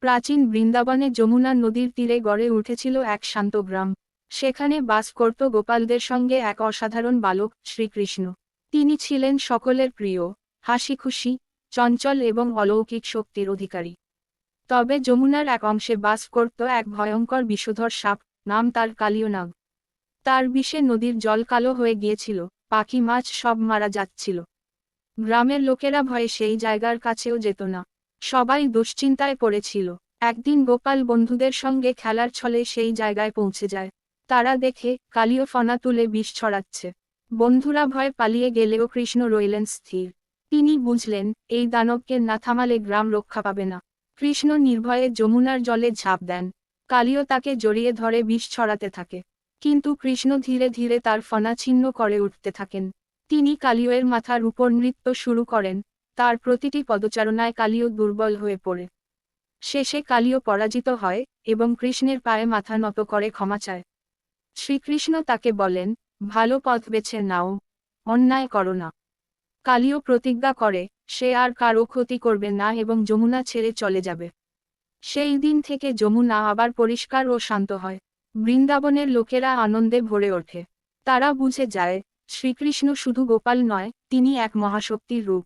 প্রাচীন বৃন্দাবনে যমুনা নদীর তীরে গড়ে উঠেছিল এক শান্ত গ্রাম। সেখানে বাস করত গোপালদের সঙ্গে এক অসাধারণ বালক শ্রীকৃষ্ণ। তিনি ছিলেন সকলের প্রিয়, হাসিখুশি, চঞ্চল এবং অলৌকিক শক্তির অধিকারী। তবে যমুনার এক অংশে বাস করত এক ভয়ঙ্কর বিষধর সাপ, নাম তার কালীয়নাগ। তার বিষে নদীর জল কালো হয়ে গিয়েছিল, পাখি মাছ সব মারা যাচ্ছিল। গ্রামের লোকেরা ভয়ে সেই জায়গার কাছেও যেত না। সবাই দুশ্চিন্তায় পড়েছিল। একদিন গোপাল বন্ধুদের সঙ্গে খেলার ছলে সেই জায়গায় পৌঁছে যায়। তারা দেখে কালীয় ফনা তুলে বিষ ছড়াচ্ছে। বন্ধুরা ভয় পালিয়ে গেলেও কৃষ্ণ রইলেন স্থির। তিনি বুঝলেন, এই দানবকে না থামালে গ্রাম রক্ষা পাবে না। কৃষ্ণ নির্ভয়ে যমুনার জলে ঝাঁপ দেন। কালীয় তাকে জড়িয়ে ধরে বিষ ছড়াতে থাকে। কিন্তু কৃষ্ণ ধীরে ধীরে তার ফনা ছিন্ন করে উঠতে থাকেন। তিনি কালীয়ের মাথার উপর নৃত্য শুরু করেন। তার প্রতিটি পদচারণায় কালীয় দুর্বল হয়ে পড়ে। শেষে কালীয় পরাজিত হয় এবং কৃষ্ণের পায়ে মাথা নত করে ক্ষমা চায়। শ্রীকৃষ্ণ তাকে বলেন, ভালো পথ বেছে নাও, অন্যায় করো না। কালীয় প্রতিজ্ঞা করে, সে আর কারো ক্ষতি করবে না এবং যমুনা ছেড়ে চলে যাবে। সেই দিন থেকে যমুনা আবার পরিষ্কার ও শান্ত হয়। বৃন্দাবনের লোকেরা আনন্দে ভরে ওঠে। তারা বুঝে যায়, শ্রীকৃষ্ণ শুধু গোপাল নয়, তিনি এক মহাশক্তির রূপ।